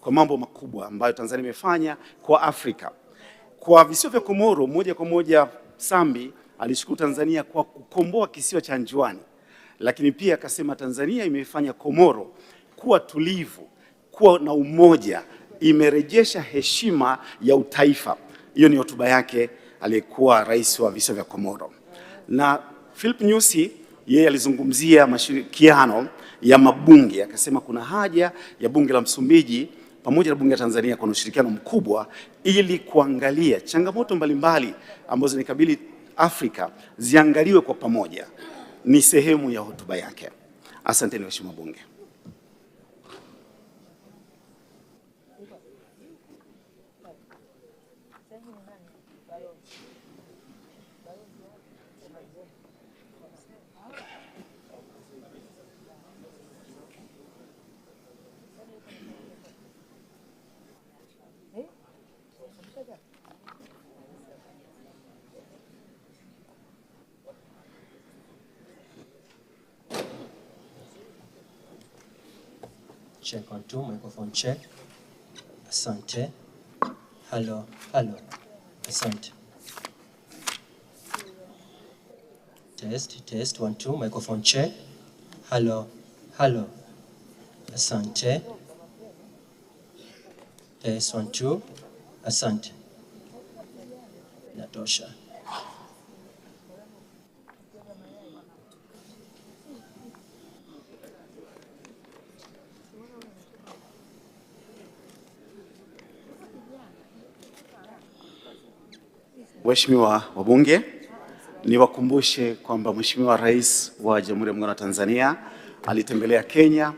kwa mambo makubwa ambayo Tanzania imefanya kwa Afrika. Kwa visiwa vya Komoro, moja kwa moja Sambi alishukuru Tanzania kwa kukomboa kisiwa cha Anjuani, lakini pia akasema Tanzania imefanya Komoro kuwa tulivu, kuwa na umoja, imerejesha heshima ya utaifa. Hiyo ni hotuba yake aliyekuwa rais wa visiwa vya Komoro. Na Philip Nyusi yeye alizungumzia mashirikiano ya mabunge, akasema kuna haja ya bunge la Msumbiji pamoja na bunge la Tanzania kwa ushirikiano mkubwa ili kuangalia changamoto mbalimbali ambazo zinakabili Afrika ziangaliwe kwa pamoja. Ni sehemu ya hotuba yake. Asanteni waheshimiwa bunge. Check 1 2, microphone check. Asante. Hello, hello. Asante. Test 1 2, microphone check. Hello, hello. Asante. Test 1 2. Asante. Natosha. Waheshimiwa wabunge, niwakumbushe kwamba Mheshimiwa Rais wa Jamhuri ya Muungano wa Tanzania alitembelea Kenya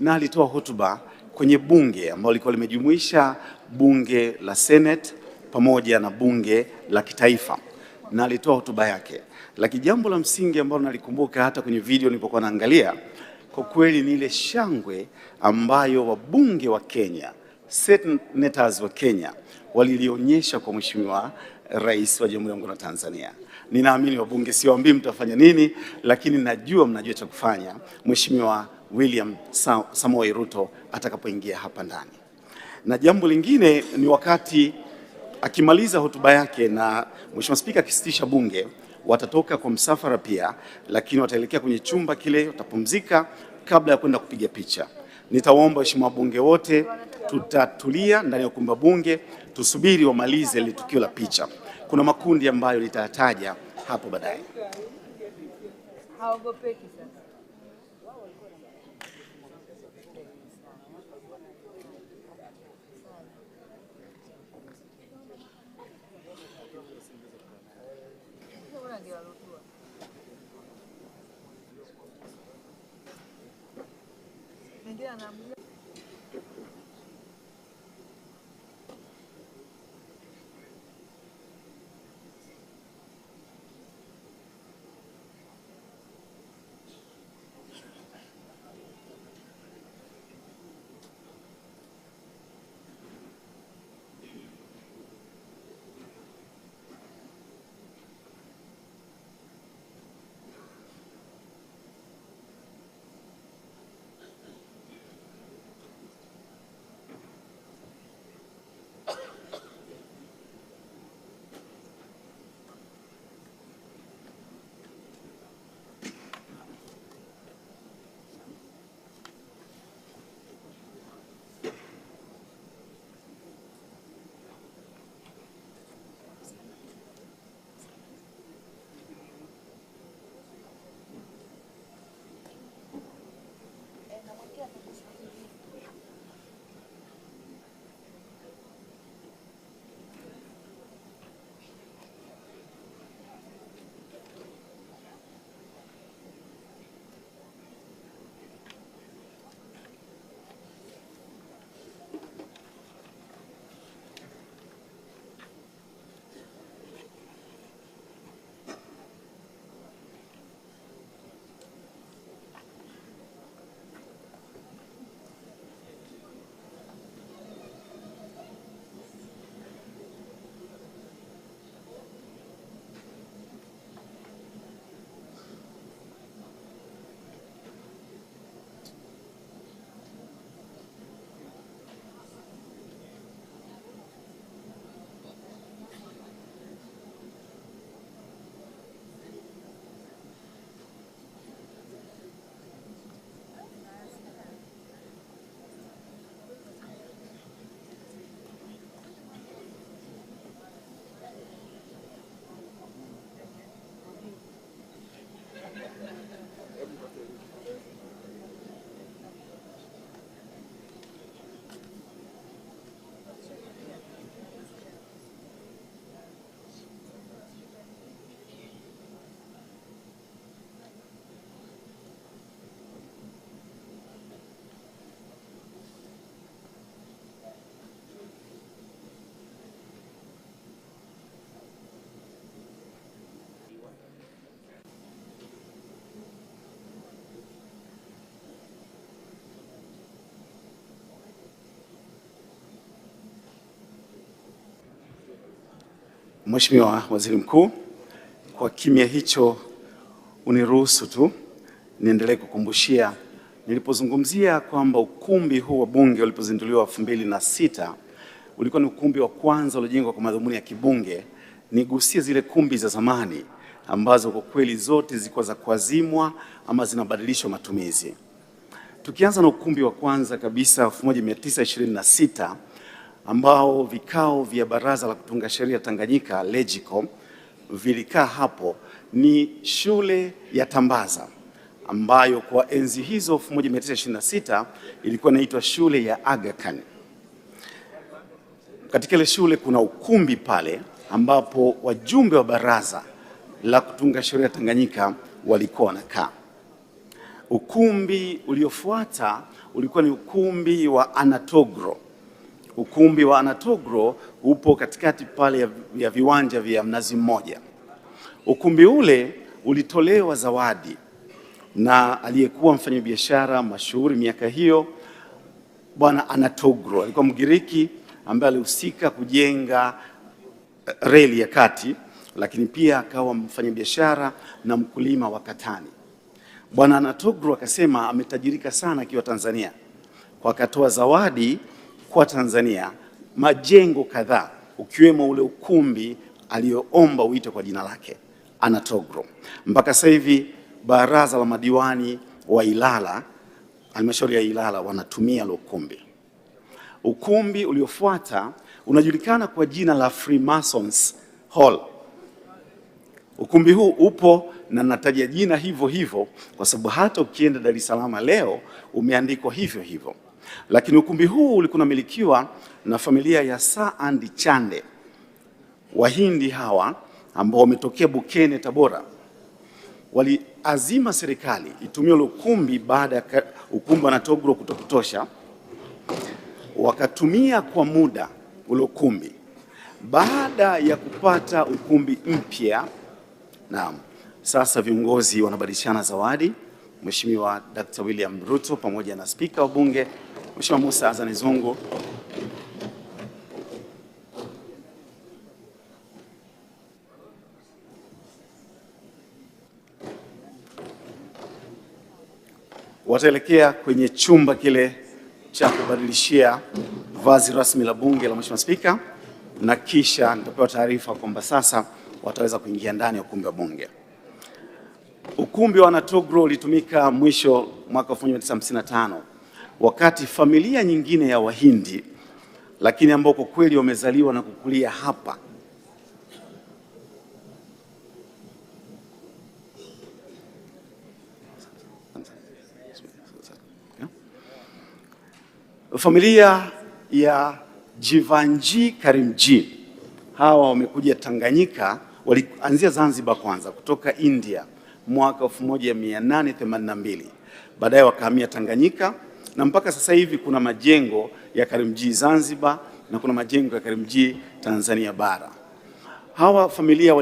na alitoa hotuba kwenye bunge ambalo lilikuwa limejumuisha bunge la Senate pamoja na bunge la kitaifa, na alitoa hotuba yake. Lakini jambo la msingi ambalo nalikumbuka hata kwenye video nilipokuwa naangalia, kwa kweli ni ile shangwe ambayo wabunge wa Kenya, senators wa Kenya walilionyesha kwa Mheshimiwa Rais wa Jamhuri ya Muungano wa Tanzania. Ninaamini wabunge, siwaambii mtafanya nini, lakini najua mnajua cha kufanya Mheshimiwa William Samoei Ruto atakapoingia hapa ndani. Na jambo lingine ni wakati akimaliza hotuba yake na Mheshimiwa Spika akisitisha bunge, watatoka kwa msafara pia, lakini wataelekea kwenye chumba kile, watapumzika kabla ya kwenda kupiga picha. Nitawaomba waheshimiwa wabunge wote, tutatulia ndani ya ukumbi wa bunge, tusubiri wamalize ile tukio la picha. Kuna makundi ambayo nitataja hapo baadaye. Mheshimiwa Waziri Mkuu, kwa kimya hicho uniruhusu tu niendelee kukumbushia, nilipozungumzia kwamba ukumbi huu wa Bunge ulipozinduliwa 2006 ulikuwa ni ukumbi wa kwanza uliojengwa kwa madhumuni ya kibunge, nigusie zile kumbi za zamani ambazo kwa kweli zote zilikuwa za kuazimwa ama zinabadilishwa matumizi. Tukianza na ukumbi wa kwanza kabisa 1926 ambao vikao vya Baraza la Kutunga Sheria Tanganyika LEGICO vilikaa hapo, ni shule ya Tambaza ambayo kwa enzi hizo 1926 ilikuwa inaitwa shule ya Aga Khan. Katika ile shule kuna ukumbi pale ambapo wajumbe wa Baraza la Kutunga Sheria Tanganyika walikuwa wanakaa. Ukumbi uliofuata ulikuwa ni ukumbi wa Anatogro. Ukumbi wa Anatogro upo katikati pale ya viwanja vya Mnazi Mmoja. Ukumbi ule ulitolewa zawadi na aliyekuwa mfanyabiashara mashuhuri miaka hiyo, Bwana Anatogro. Alikuwa Mgiriki ambaye alihusika kujenga reli ya kati, lakini pia akawa mfanyabiashara na mkulima wa katani. Bwana Anatogro akasema ametajirika sana akiwa Tanzania, kwa akatoa zawadi kwa Tanzania majengo kadhaa, ukiwemo ule ukumbi aliyoomba uitwe kwa jina lake Anatogro. Mpaka sasa hivi baraza la madiwani wa Ilala, halmashauri ya Ilala, wanatumia ule ukumbi. Ukumbi uliofuata unajulikana kwa jina la Freemasons Hall. Ukumbi huu upo na nataja jina hivyo hivyo kwa sababu hata ukienda Dar es Salaam leo umeandikwa hivyo hivyo. Lakini ukumbi huu ulikuwa unamilikiwa na familia ya Sir Andy Chande. Wahindi hawa ambao wametokea Bukene, Tabora, waliazima serikali itumie ule ukumbi baada ya ukumbi wa Anatogro kutokutosha, wakatumia kwa muda ule ukumbi. Baada ya kupata ukumbi mpya, naam, sasa viongozi wanabadilishana zawadi. Mheshimiwa Dr. William Ruto pamoja na Spika wa Bunge Mheshimiwa Musa Azani Zungu wataelekea kwenye chumba kile cha kubadilishia vazi rasmi la Bunge la Mheshimiwa Spika, na kisha nitapewa taarifa kwamba sasa wataweza kuingia ndani ya ukumbi wa Bunge. Ukumbi wa Anatogro ulitumika mwisho mwaka 1955 wakati familia nyingine ya Wahindi, lakini ambao kwa kweli wamezaliwa na kukulia hapa, familia ya Jivanji Karimji. Hawa wamekuja Tanganyika, walianzia Zanzibar kwanza kutoka India mwaka 1882. Baadaye wakahamia Tanganyika na mpaka sasa hivi kuna majengo ya Karimji Zanzibar na kuna majengo ya Karimji Tanzania bara. Hawa familia